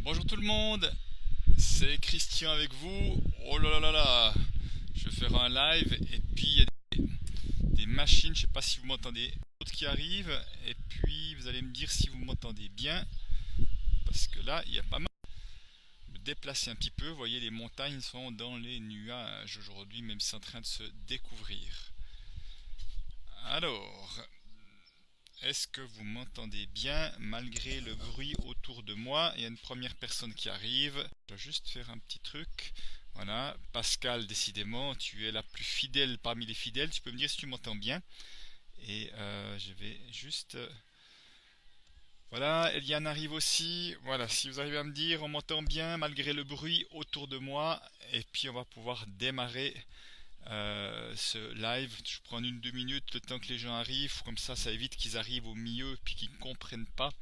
Bonjour tout le monde, c'est Christian avec vous. Oh là là là là, je vais faire un live et puis il y a des machines, je sais pas si vous m'entendez, d'autres qui arrivent et puis vous allez me dire si vous m'entendez bien parce que là il y a pas mal. Me déplacer un petit peu, vous voyez les montagnes sont dans les nuages aujourd'hui même si c'est en train de se découvrir. Alors, est-ce que vous m'entendez bien malgré le bruit autour de moi? Il y a une première personne qui arrive. Je dois juste faire un petit truc. Voilà, Pascal, décidément, tu es la plus fidèle parmi les fidèles. Tu peux me dire si tu m'entends bien. Et je vais juste... Voilà, Eliane arrive aussi. Voilà, si vous arrivez à me dire, on m'entend bien malgré le bruit autour de moi. Et puis on va pouvoir démarrer ce live. Je prends 1-2 minutes le temps que les gens arrivent, comme ça évite qu'ils arrivent au milieu et puis qu'ils ne comprennent pas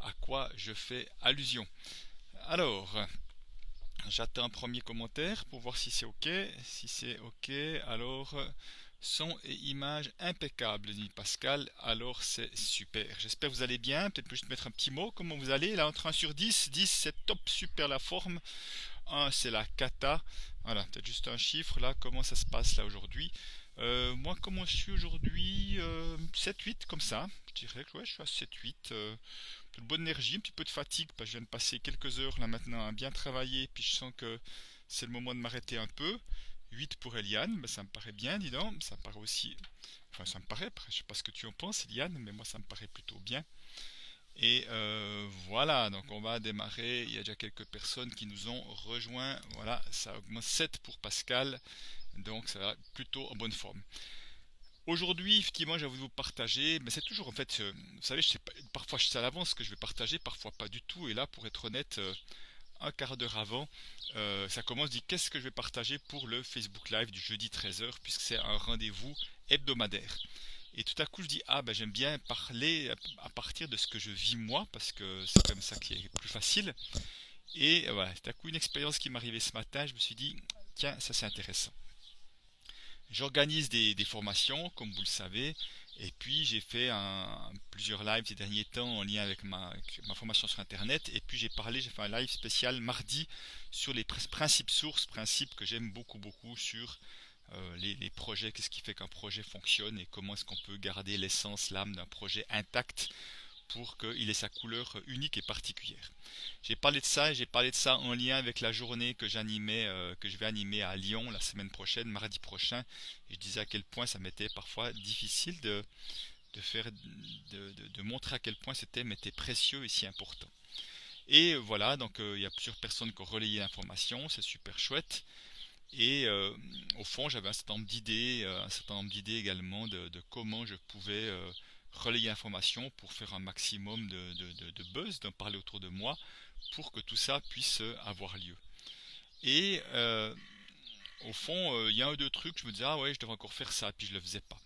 à quoi je fais allusion. Alors, j'attends un premier commentaire pour voir si c'est ok. Si c'est ok, alors son et image impeccable, dit Pascal, alors c'est super. J'espère que vous allez bien, peut-être juste mettre un petit mot, comment vous allez, là entre 1 sur 10, 10 c'est top, super la forme, 1 c'est la cata. Voilà, peut-être juste un chiffre là, comment ça se passe là aujourd'hui. Moi, comment je suis aujourd'hui 7-8 comme ça. Je dirais que ouais, je suis à 7-8. De bonne énergie, un petit peu de fatigue, parce que je viens de passer quelques heures là maintenant à bien travailler, puis je sens que c'est le moment de m'arrêter un peu. 8 pour Eliane, ben, ça me paraît bien, dis donc. Ça me paraît aussi. Enfin, ça me paraît, je sais pas ce que tu en penses, Eliane, mais moi ça me paraît plutôt bien. Et voilà, donc on va démarrer. Il y a déjà quelques personnes qui nous ont rejoints. Voilà, ça augmente 7 pour Pascal. Donc ça va plutôt en bonne forme. Aujourd'hui, effectivement, j'ai envie de vous partager, mais c'est toujours en fait, vous savez, je sais pas, parfois je sais à l'avance ce que je vais partager, parfois pas du tout. Et là, pour être honnête, un quart d'heure avant, ça commence, dit qu'est-ce que je vais partager pour le Facebook Live du jeudi 13h, puisque c'est un rendez-vous hebdomadaire. Et tout à coup, je dis, ah ben j'aime bien parler à partir de ce que je vis moi, parce que c'est comme ça qui est plus facile. Et voilà, tout à coup, une expérience qui m'est arrivée ce matin, je me suis dit, tiens, ça c'est intéressant. J'organise des formations, comme vous le savez, et puis j'ai fait plusieurs lives ces derniers temps en lien avec ma formation sur Internet, et puis j'ai fait un live spécial mardi sur les principes sources, principes que j'aime beaucoup beaucoup sur les projets, qu'est-ce qui fait qu'un projet fonctionne et comment est-ce qu'on peut garder l'essence, l'âme d'un projet intact pour qu'il ait sa couleur unique et particulière. J'ai parlé de ça et j'ai parlé de ça en lien avec la journée que que je vais animer à Lyon la semaine prochaine, mardi prochain. Et je disais à quel point ça m'était parfois difficile de faire, de montrer à quel point ce thème était précieux et si important. Et voilà, donc il y a plusieurs personnes qui ont relayé l'information, c'est super chouette. Et au fond, j'avais un certain nombre d'idées également de comment je pouvais relayer l'information pour faire un maximum de buzz, d'en parler autour de moi, pour que tout ça puisse avoir lieu. Et au fond, il y a un ou deux trucs, je me disais, ah ouais, je devrais encore faire ça, puis je le faisais pas.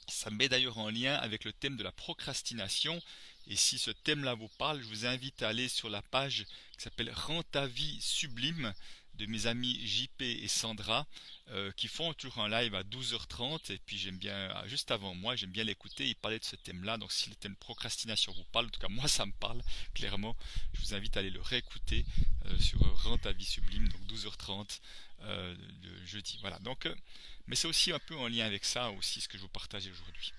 Ça me met d'ailleurs en lien avec le thème de la procrastination. Et si ce thème-là vous parle, je vous invite à aller sur la page qui s'appelle Rends ta vie sublime de mes amis JP et Sandra qui font toujours un live à 12h30 et puis j'aime bien, juste avant moi, j'aime bien l'écouter, ils parlaient de ce thème-là, donc si le thème procrastination vous parle, en tout cas moi ça me parle clairement, je vous invite à aller le réécouter sur Rends ta vie sublime, donc 12h30 le jeudi, voilà, donc mais c'est aussi un peu en lien avec ça aussi ce que je vous partage aujourd'hui.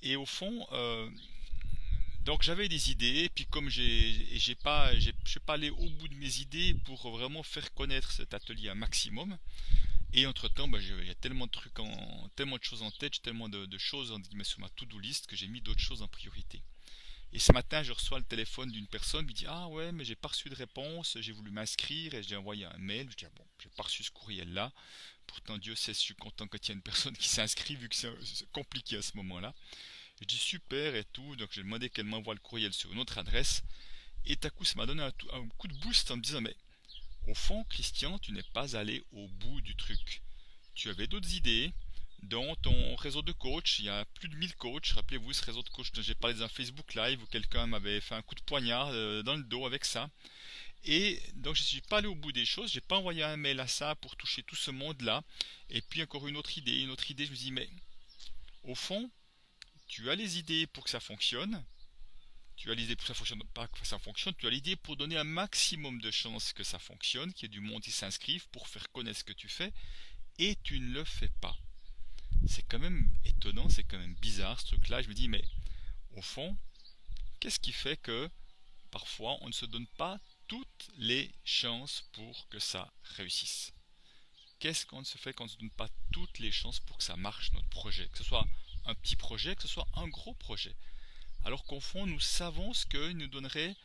Et au fond, donc j'avais des idées, puis comme je suis pas allé au bout de mes idées pour vraiment faire connaître cet atelier un maximum. Et entre-temps, il y a tellement de trucs, tellement de choses en tête, j'ai tellement de choses en guillemets sur ma to-do list que j'ai mis d'autres choses en priorité. Et ce matin, je reçois le téléphone d'une personne qui dit ah ouais, mais j'ai pas reçu de réponse, j'ai voulu m'inscrire et j'ai envoyé un mail. Je dis ah bon, j'ai pas reçu ce courriel-là. Pourtant, Dieu sait, je suis content qu'il y ait une personne qui s'inscrit vu que c'est compliqué à ce moment-là. Je dis super et tout, donc j'ai demandé qu'elle m'envoie le courriel sur une autre adresse. Et tout à coup, ça m'a donné un coup de boost en me disant mais au fond, Christian, tu n'es pas allé au bout du truc. Tu avais d'autres idées. Dans ton réseau de coach, il y a plus de 1000 coachs. Rappelez-vous ce réseau de coach dont j'ai parlé dans un Facebook Live où quelqu'un m'avait fait un coup de poignard dans le dos avec ça. Et donc je ne suis pas allé au bout des choses. J'ai pas envoyé un mail à ça pour toucher tout ce monde-là. Et puis encore une autre idée, une autre idée. Je me dis mais au fond, tu as les idées pour que ça fonctionne. tu as l'idée pour que ça fonctionne pas, que ça fonctionne, tu as l'idée pour donner un maximum de chances que ça fonctionne, qu'il y ait du monde qui s'inscrive pour faire connaître ce que tu fais, et tu ne le fais pas. C'est quand même étonnant, c'est quand même bizarre ce truc-là. Je me dis, mais au fond, qu'est-ce qui fait que parfois on ne se donne pas toutes les chances pour que ça réussisse? Qu'est-ce qu'on se fait quand on ne se donne pas toutes les chances pour que ça marche, notre projet? Que ce soit un petit projet, que ce soit un gros projet. Alors qu'au fond, nous savons ce qui nous donnerait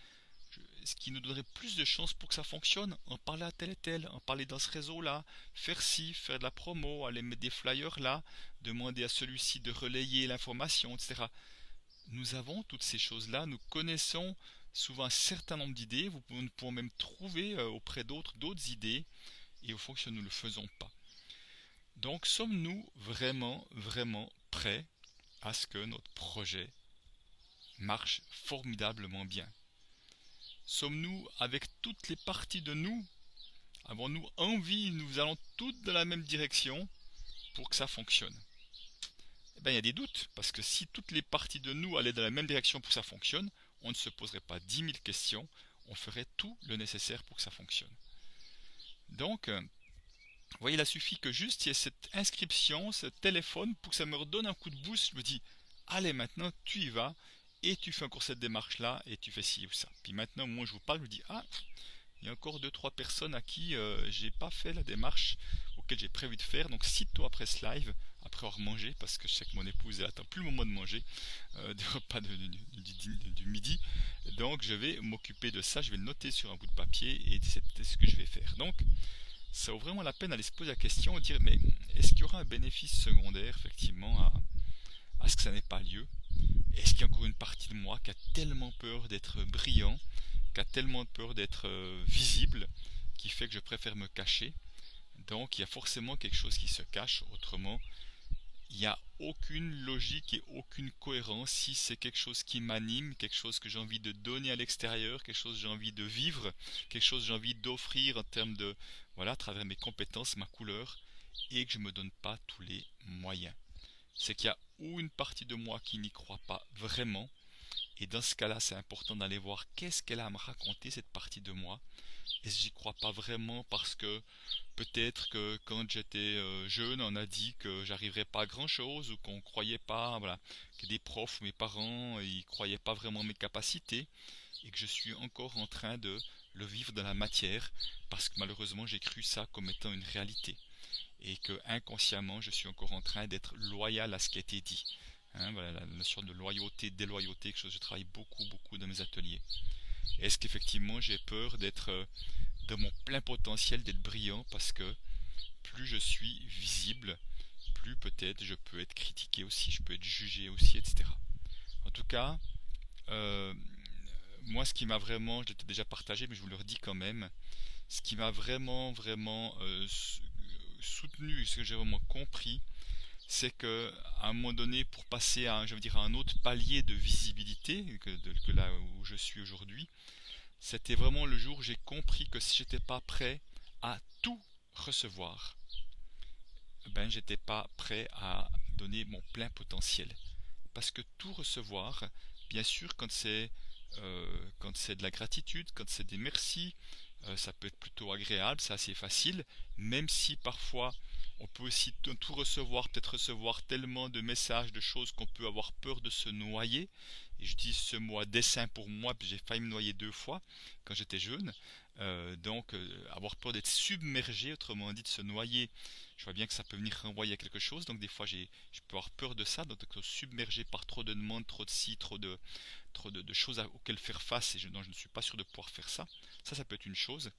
plus de chances pour que ça fonctionne, en parler à tel et tel, en parler dans ce réseau-là, faire ci, faire de la promo, aller mettre des flyers là, demander à celui-ci de relayer l'information, etc. Nous avons toutes ces choses-là, nous connaissons souvent un certain nombre d'idées, nous pouvons même trouver auprès d'autres idées, et au fond, nous ne le faisons pas. Donc, sommes-nous vraiment, vraiment prêts à ce que notre projet marche formidablement bien? Sommes-nous, avec toutes les parties de nous, avons-nous envie, nous allons toutes dans la même direction pour que ça fonctionne? Eh bien, il y a des doutes, parce que si toutes les parties de nous allaient dans la même direction pour que ça fonctionne, on ne se poserait pas 10 000 questions, on ferait tout le nécessaire pour que ça fonctionne. Donc, vous voyez, il a suffi que juste il y ait cette inscription, ce téléphone, pour que ça me redonne un coup de boost. Je me dis, allez, maintenant, tu y vas, et tu fais encore cette démarche-là, et tu fais ci ou ça. Puis maintenant, moi, je vous parle, je me dis, ah, il y a encore 2-3 personnes à qui j'ai pas fait la démarche auquel j'ai prévu de faire. Donc, sitôt après ce live, après avoir mangé, parce que je sais que mon épouse, elle attend plus le moment de manger, des repas du midi. Donc, je vais m'occuper de ça, je vais le noter sur un bout de papier, et c'est ce que je vais faire. Donc, ça vaut vraiment la peine d'aller se poser la question et dire, mais est-ce qu'il y aura un bénéfice secondaire, effectivement, à ce que ça n'ait pas lieu? Est-ce qu'il y a encore une partie de moi qui a tellement peur d'être brillant, qui a tellement peur d'être visible, qui fait que je préfère me cacher? Donc il y a forcément quelque chose qui se cache, autrement il n'y a aucune logique et aucune cohérence si c'est quelque chose qui m'anime, quelque chose que j'ai envie de donner à l'extérieur, quelque chose que j'ai envie de vivre, quelque chose que j'ai envie d'offrir en termes de, voilà, à travers mes compétences, ma couleur, et que je ne me donne pas tous les moyens. C'est qu'il y a ou une partie de moi qui n'y croit pas vraiment, et dans ce cas-là, c'est important d'aller voir qu'est-ce qu'elle a à me raconter, cette partie de moi. Et j'y crois pas vraiment parce que peut-être que quand j'étais jeune, on a dit que j'arriverais pas à grand-chose ou qu'on croyait pas, voilà, que des profs, mes parents, ils croyaient pas vraiment mes capacités et que je suis encore en train de le vivre dans la matière parce que malheureusement j'ai cru ça comme étant une réalité et que inconsciemment je suis encore en train d'être loyal à ce qui a été dit. Hein, voilà, la notion de loyauté, déloyauté, quelque chose que je travaille beaucoup dans mes ateliers. Est-ce qu'effectivement j'ai peur d'être dans mon plein potentiel, d'être brillant parce que plus je suis visible, plus peut-être je peux être critiqué aussi, je peux être jugé aussi, etc. En tout cas, euh, moi ce qui m'a vraiment, je l'ai déjà partagé mais je vous le redis quand même, ce qui m'a vraiment soutenu, ce que j'ai vraiment compris, c'est que à un moment donné, pour passer à, je veux dire, à un autre palier de visibilité que là où je suis aujourd'hui, c'était vraiment le jour où j'ai compris que si j'étais pas prêt à tout recevoir, ben j'étais pas prêt à donner mon plein potentiel. Parce que tout recevoir, bien sûr, quand c'est de la gratitude, quand c'est des merci, ça peut être plutôt agréable, c'est assez facile, même si parfois on peut aussi tout recevoir, peut-être recevoir tellement de messages, de choses qu'on peut avoir peur de se noyer. Et je dis ce mot à dessein pour moi, puis j'ai failli me noyer 2 fois quand j'étais jeune. Donc avoir peur d'être submergé, autrement dit de se noyer, je vois bien que ça peut venir renvoyer à quelque chose. Donc des fois je peux avoir peur de ça, d'être submergé par trop de demandes, trop de ci, trop de choses auxquelles faire face et dont je ne suis pas sûr de pouvoir faire ça. Ça peut être une chose.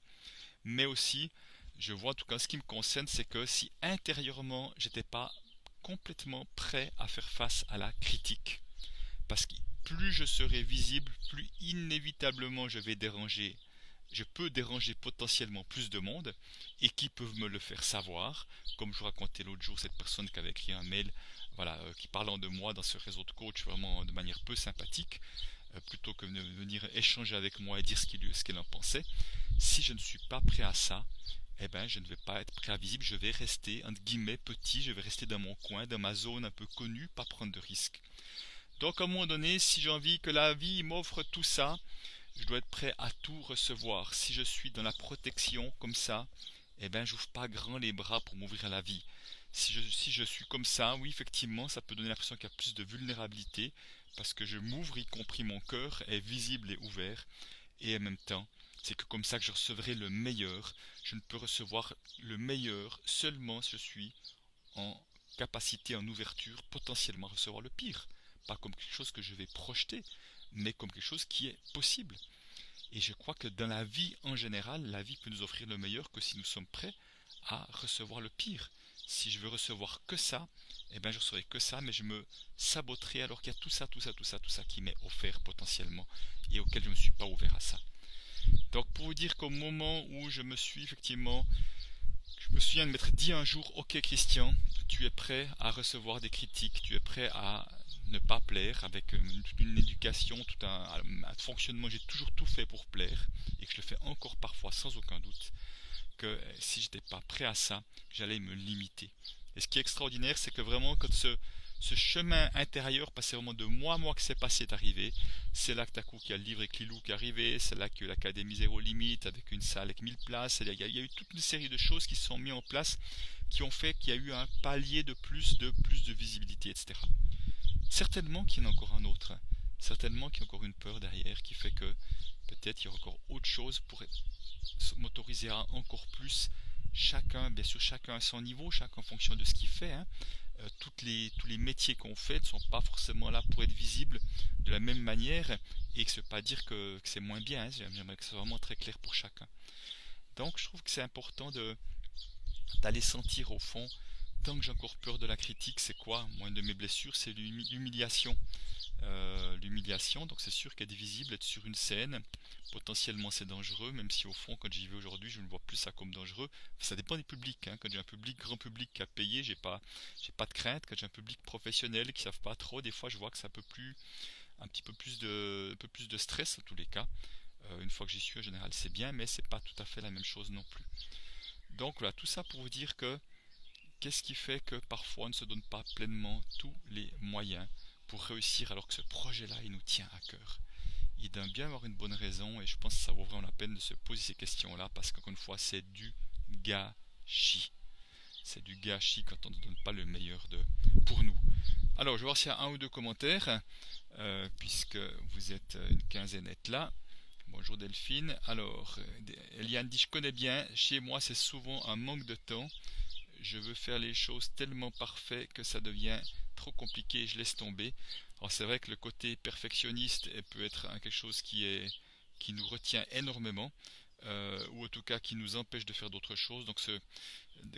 Mais aussi, je vois en tout cas ce qui me concerne, c'est que si intérieurement j'étais pas complètement prêt à faire face à la critique, parce que plus je serai visible, plus inévitablement je peux déranger potentiellement plus de monde et qui peuvent me le faire savoir, comme je vous racontais l'autre jour cette personne qui avait écrit un mail, voilà, qui parlant de moi dans ce réseau de coach vraiment de manière peu sympathique, plutôt que de venir échanger avec moi et dire ce qu'elle en pensait. Si je ne suis pas prêt à ça, eh ben je ne vais pas être prêt à visible, je vais rester entre guillemets petit, je vais rester dans mon coin, dans ma zone un peu connue, pas prendre de risques. Donc à un moment donné, si j'ai envie que la vie m'offre tout ça, je dois être prêt à tout recevoir. Si je suis dans la protection comme ça, eh ben j'ouvre pas grand les bras pour m'ouvrir à la vie. Si je suis comme ça, oui effectivement, ça peut donner l'impression qu'il y a plus de vulnérabilité, parce que je m'ouvre, y compris mon cœur est visible et ouvert, et en même temps, c'est que comme ça que je recevrai le meilleur. Je ne peux recevoir le meilleur seulement si je suis en capacité, en ouverture, potentiellement à recevoir le pire. Pas comme quelque chose que je vais projeter, mais comme quelque chose qui est possible. Et je crois que dans la vie en général, la vie peut nous offrir le meilleur que si nous sommes prêts à recevoir le pire. Si je veux recevoir que ça, eh ben je recevrai que ça, mais je me saboterai alors qu'il y a tout ça, tout ça, tout ça, tout ça qui m'est offert potentiellement et auquel je ne me suis pas ouvert à ça. Donc pour vous dire qu'au moment où je me suis effectivement, je me souviens de m'être dit un jour, ok Christian, tu es prêt à recevoir des critiques, tu es prêt à ne pas plaire avec une éducation, un fonctionnement, j'ai toujours tout fait pour plaire et que je le fais encore parfois sans aucun doute, que si j'étais pas prêt à ça, j'allais me limiter. Et ce qui est extraordinaire, c'est que vraiment quand ce chemin intérieur, parce que c'est vraiment de moi que c'est passé, est arrivé. C'est là que t'as coup qu'il y a le livre avec Lilou qui est arrivé, c'est là que l'Académie Zéro Limite avec une salle avec 1000 places, il y a eu toute une série de choses qui se sont mises en place qui ont fait qu'il y a eu un palier de plus de visibilité, etc. Certainement qu'il y en a encore un autre, certainement qu'il y a encore une peur derrière qui fait que peut-être il y aura encore autre chose pour m'autoriser à encore plus, chacun, bien sûr chacun à son niveau, chacun en fonction de ce qu'il fait, hein. Tous les métiers qu'on fait ne sont pas forcément là pour être visibles de la même manière et que ce ne veut pas dire que c'est moins bien, hein. J'aimerais que ce soit vraiment très clair pour chacun. Donc je trouve que c'est important d'aller sentir au fond, tant que j'ai encore peur de la critique, c'est quoi? Moi, une de mes blessures, c'est l'humiliation. L'humiliation, donc c'est sûr qu'être visible, être sur une scène, potentiellement c'est dangereux, même si au fond, quand j'y vais aujourd'hui, je ne vois plus ça comme dangereux. Ça dépend des publics, hein. Quand j'ai un public, grand public qui a payé, j'ai pas de crainte. Quand j'ai un public professionnel qui ne savent pas trop, des fois je vois que ça peut plus, un peu plus de stress en tous les cas. Une fois que j'y suis, en général, c'est bien, mais c'est pas tout à fait la même chose non plus. Donc voilà, tout ça pour vous dire que qu'est-ce qui fait que parfois on ne se donne pas pleinement tous les moyens pour réussir alors que ce projet-là, il nous tient à cœur. Il doit bien avoir une bonne raison et je pense que ça vaut vraiment la peine de se poser ces questions-là parce qu'encore une fois, c'est du gâchis. C'est du gâchis quand on ne donne pas le meilleur pour nous. Alors, je vais voir s'il y a un ou deux commentaires, puisque vous êtes une quinzaine d'être là. Bonjour Delphine. Alors, Eliane dit, je connais bien, chez moi c'est souvent un manque de temps. Je veux faire les choses tellement parfait que ça devient trop compliqué et je laisse tomber. Alors c'est vrai que le côté perfectionniste peut être quelque chose qui nous retient énormément, ou en tout cas qui nous empêche de faire d'autres choses. Donc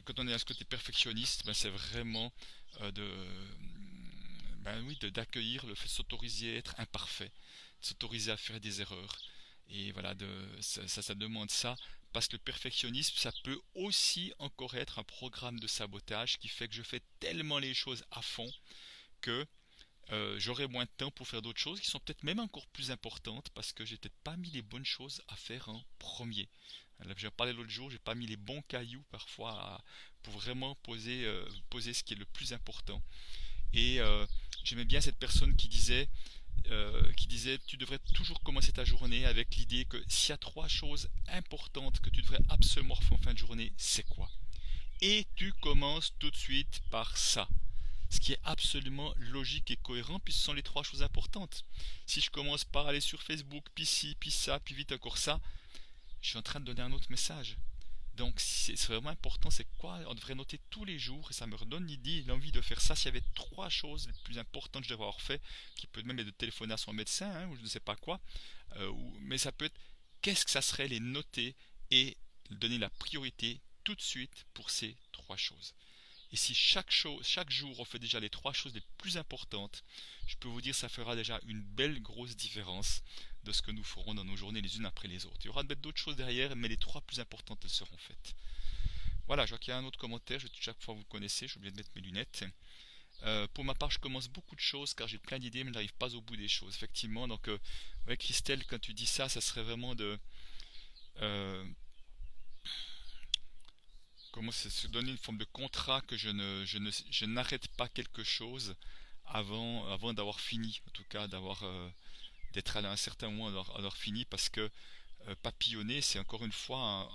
quand on est à ce côté perfectionniste, ben, c'est vraiment ben oui, d'accueillir le fait de s'autoriser à être imparfait, de s'autoriser à faire des erreurs. Et voilà, ça demande ça, parce que le perfectionnisme, ça peut aussi encore être un programme de sabotage qui fait que je fais tellement les choses à fond que j'aurai moins de temps pour faire d'autres choses qui sont peut-être même encore plus importantes parce que j'ai peut-être pas mis les bonnes choses à faire en premier. J'ai parlé l'autre jour, j'ai pas mis les bons cailloux parfois pour vraiment poser ce qui est le plus important. Et j'aimais bien cette personne qui disait tu devrais toujours commencer ta journée avec l'idée que s'il y a trois choses importantes que tu devrais absolument faire en fin de journée, c'est quoi? Et tu commences tout de suite par ça. Ce qui est absolument logique et cohérent puisque ce sont les trois choses importantes. Si je commence par aller sur Facebook, puis ci, puis ça, puis vite encore ça, je suis en train de donner un autre message. Donc c'est vraiment important, c'est quoi? On devrait noter tous les jours et ça me redonne l'idée, l'envie de faire ça. S'il y avait trois choses les plus importantes que je devrais avoir fait, qui peut même être de téléphoner à son médecin, hein, ou je ne sais pas quoi, mais ça peut être qu'est-ce que ça serait les noter et donner la priorité tout de suite pour ces trois choses. Et si chaque jour on fait déjà les trois choses les plus importantes, je peux vous dire ça fera déjà une belle grosse différence de ce que nous ferons dans nos journées les unes après les autres. Il y aura peut-être d'autres choses derrière, mais les trois plus importantes elles seront faites. Voilà, je vois qu'il y a un autre commentaire, chaque fois vous le connaissez, j'ai oublié de mettre mes lunettes. Pour ma part, je commence beaucoup de choses car j'ai plein d'idées mais je n'arrive pas au bout des choses, effectivement. Donc, ouais, Christelle, quand tu dis ça, ça serait vraiment de... euh, comment se donner une forme de contrat que je n'arrête pas quelque chose avant d'avoir fini, en tout cas d'être allé à un certain moment à avoir fini, parce que papillonner, c'est encore une fois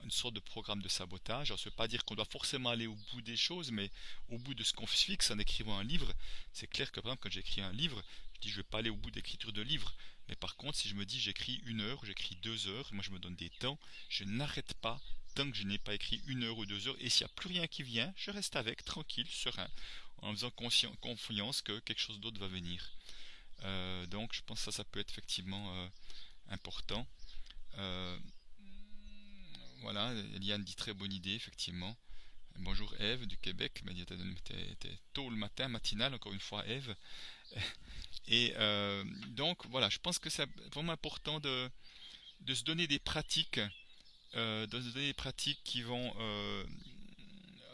une sorte de programme de sabotage. Alors, ça ne veut pas dire qu'on doit forcément aller au bout des choses, mais au bout de ce qu'on se fixe en écrivant un livre. C'est clair que par exemple, quand j'écris un livre, je dis je ne vais pas aller au bout d'écriture de livre. Mais par contre, si je me dis j'écris 1 heure, j'écris 2 heures, moi je me donne des temps, je n'arrête pas tant que je n'ai pas écrit 1 heure ou 2 heures. Et s'il n'y a plus rien qui vient, je reste avec, tranquille, serein, en faisant confiance que quelque chose d'autre va venir. Donc je pense que ça peut être effectivement important. Euh, voilà, Eliane dit très bonne idée, effectivement. Bonjour Eve du Québec, m'a dit t'es tôt le matin, matinal, encore une fois Eve. Et donc voilà, je pense que c'est vraiment important de se donner des pratiques, qui vont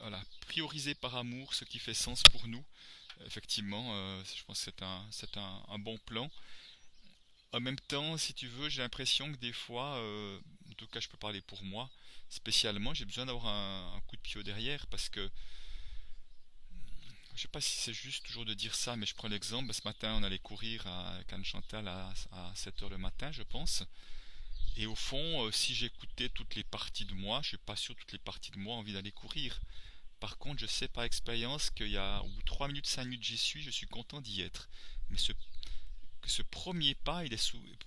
voilà, prioriser par amour ce qui fait sens pour nous. Effectivement, je pense que c'est un bon plan. En même temps, si tu veux, j'ai l'impression que des fois, en tout cas je peux parler pour moi, spécialement, j'ai besoin d'avoir un coup de pied au derrière parce que je sais pas si c'est juste toujours de dire ça, mais je prends l'exemple. Ce matin, on allait courir avec Anne Chantal à 7 heures le matin, je pense. Et au fond, si j'écoutais toutes les parties de moi, je suis pas sûr que toutes les parties de moi ont envie d'aller courir. Par contre, je sais par expérience qu'il y a au bout de 3 minutes, 5 minutes, j'y suis, je suis content d'y être. Mais ce premier pas,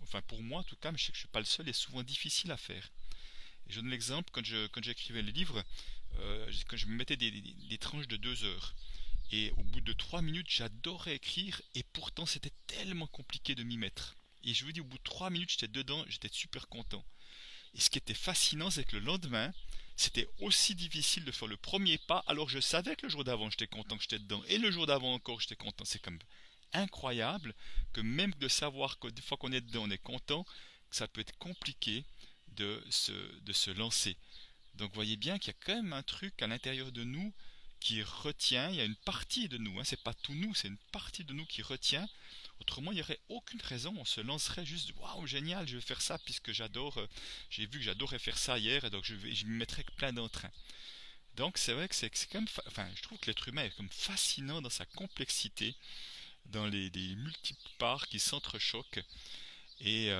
enfin pour moi en tout cas, mais je sais que je suis pas le seul, est souvent difficile à faire. Et je donne l'exemple, quand j'écrivais le livre, quand je me mettais des tranches de 2 heures. Et au bout de 3 minutes, j'adorais écrire, et pourtant c'était tellement compliqué de m'y mettre. Et je vous dis, au bout de 3 minutes, j'étais dedans, j'étais super content. Et ce qui était fascinant, c'est que le lendemain, c'était aussi difficile de faire le premier pas, alors je savais que le jour d'avant, j'étais content que j'étais dedans, et le jour d'avant encore, j'étais content. C'est comme incroyable que même de savoir que des fois qu'on est dedans, on est content, que ça peut être compliqué de se lancer. Donc vous voyez bien qu'il y a quand même un truc à l'intérieur de nous qui retient, il y a une partie de nous, hein, c'est pas tout nous, c'est une partie de nous qui retient. Autrement, il n'y aurait aucune raison, on se lancerait juste, waouh, génial, je vais faire ça puisque j'adore, j'ai vu que j'adorais faire ça hier, et donc je m'y mettrais plein d'entrain. Donc c'est vrai que c'est quand même, enfin, je trouve que l'être humain est comme fascinant dans sa complexité, dans les multiples parts qui s'entrechoquent. Et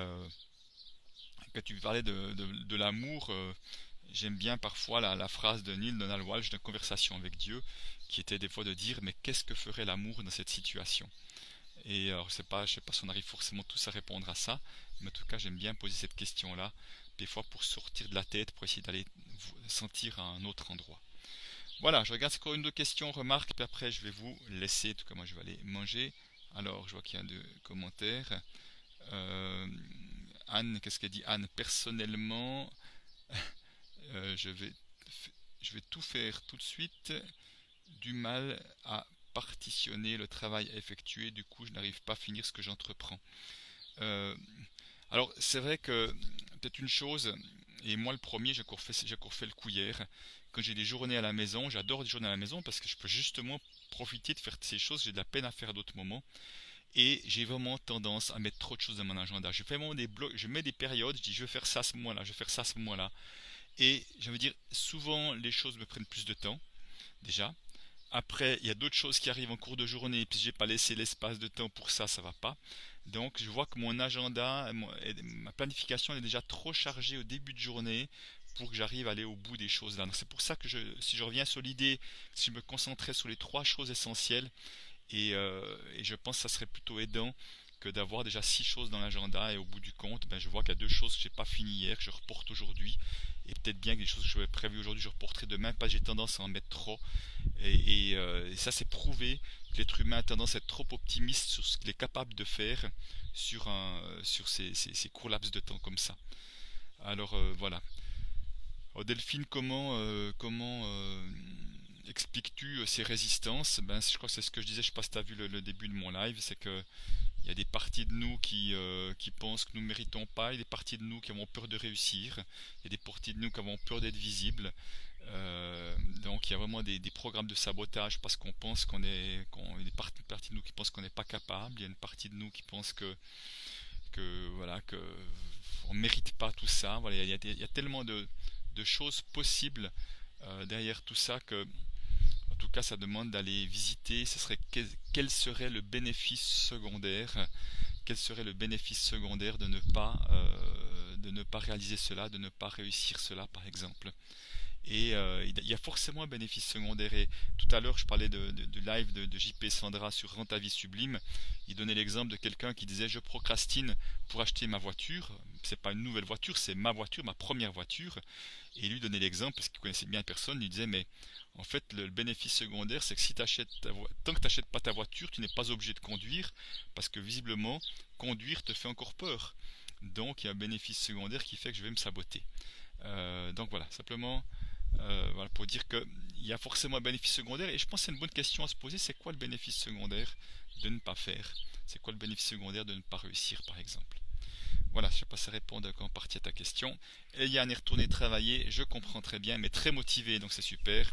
quand tu parlais de l'amour, j'aime bien parfois la phrase de Neil Donald Walsh de Conversation avec Dieu, qui était des fois de dire mais qu'est-ce que ferait l'amour dans cette situation? Et alors je sais pas si on arrive forcément tous à répondre à ça, mais en tout cas j'aime bien poser cette question-là, des fois pour sortir de la tête, pour essayer d'aller sentir à un autre endroit. Voilà, je regarde c'est encore une autre question, remarque, puis après je vais vous laisser, en tout cas moi je vais aller manger. Alors je vois qu'il y a deux commentaires. Euh, Anne, qu'est-ce qu'elle dit Anne, personnellement, euh, je vais, je vais tout faire tout de suite, du mal à partitionner le travail à effectuer, du coup je n'arrive pas à finir ce que j'entreprends. Euh, alors c'est vrai que peut-être une chose, et moi le premier j'ai encore fait le coup hier, quand j'ai des journées à la maison, j'adore des journées à la maison parce que je peux justement profiter de faire ces choses, j'ai de la peine à faire à d'autres moments. Et j'ai vraiment tendance à mettre trop de choses dans mon agenda. Je fais vraiment des blocs, je mets des périodes, je dis je vais faire ça à ce moment-là, je vais faire ça à ce moment-là. Et je veux dire, souvent les choses me prennent plus de temps, déjà. Après, il y a d'autres choses qui arrivent en cours de journée, et puis j'ai pas laissé l'espace de temps pour ça, ça va pas. Donc je vois que mon agenda, ma planification est déjà trop chargée au début de journée pour que j'arrive à aller au bout des choses là. Donc c'est pour ça que si je reviens sur l'idée, si je me concentrais sur les trois choses essentielles, et je pense que ça serait plutôt aidant que d'avoir déjà 6 choses dans l'agenda et au bout du compte, ben, je vois qu'il y a 2 choses que j'ai pas fini hier, que je reporte aujourd'hui. Et peut-être bien que des choses que j'avais prévues aujourd'hui, je reporterai demain, parce que j'ai tendance à en mettre trop. Et ça, c'est prouvé que l'être humain a tendance à être trop optimiste sur ce qu'il est capable de faire sur ces courts laps de temps comme ça. Alors voilà. Alors, Delphine, comment expliques-tu ces résistances? Ben, je crois que c'est ce que je disais, je sais pas si tu as vu le début de mon live, c'est que il y a des parties de nous qui pensent que nous ne méritons pas, il y a des parties de nous qui avons peur de réussir, il y a des parties de nous qui avons peur d'être visibles. Donc il y a vraiment des programmes de sabotage parce qu'on pense il y a une partie de nous qui pense qu'on n'est pas capable, il y a une partie de nous qui pense que voilà que on mérite pas tout ça. Voilà, il y a tellement de choses possibles derrière tout ça que tout cas, ça demande d'aller visiter. Ce serait quel serait le bénéfice secondaire? Quel serait le bénéfice secondaire de ne pas réaliser cela, de ne pas réussir cela, par exemple? Et il y a forcément un bénéfice secondaire. Et tout à l'heure, je parlais du live de JP Sandra sur Rends ta vie sublime. Il donnait l'exemple de quelqu'un qui disait: je procrastine pour acheter ma voiture. C'est pas une nouvelle voiture, c'est ma voiture, ma première voiture. Et il lui donnait l'exemple parce qu'il connaissait bien personne. Il lui disait: mais en fait, le bénéfice secondaire, c'est que si tant que tu n'achètes pas ta voiture, tu n'es pas obligé de conduire parce que visiblement, conduire te fait encore peur. Donc, il y a un bénéfice secondaire qui fait que je vais me saboter. Donc voilà, simplement voilà, pour dire qu'il y a forcément un bénéfice secondaire, et je pense que c'est une bonne question à se poser: c'est quoi le bénéfice secondaire de ne pas faire? C'est quoi le bénéfice secondaire de ne pas réussir, par exemple? Voilà, je ne sais pas si ça répond en partie à ta question. Eliane est retournée travailler, je comprends très bien, mais très motivée, donc c'est super.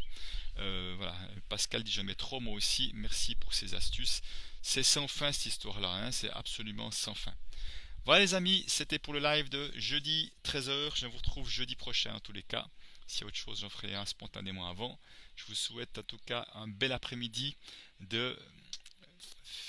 Voilà, Pascal dit: jamais trop, moi aussi, merci pour ces astuces. C'est sans fin cette histoire-là, hein, c'est absolument sans fin. Voilà les amis, c'était pour le live de jeudi 13h. Je vous retrouve jeudi prochain en tous les cas. S'il y a autre chose, j'en ferai un spontanément avant. Je vous souhaite en tout cas un bel après-midi. De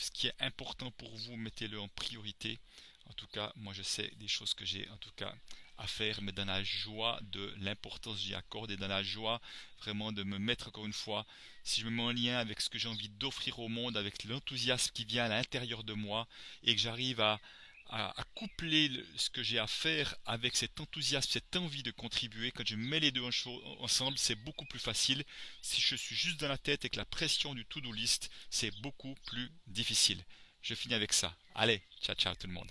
ce qui est important pour vous, mettez-le en priorité. En tout cas, moi je sais des choses que j'ai en tout cas à faire, mais dans la joie de l'importance que j'y accorde, et dans la joie vraiment de me mettre encore une fois, si je me mets en lien avec ce que j'ai envie d'offrir au monde, avec l'enthousiasme qui vient à l'intérieur de moi, et que j'arrive à coupler ce que j'ai à faire avec cet enthousiasme, cette envie de contribuer. Quand je mets les deux ensemble, c'est beaucoup plus facile. Si je suis juste dans la tête avec la pression du to-do list, c'est beaucoup plus difficile. Je finis avec ça. Allez, ciao ciao tout le monde.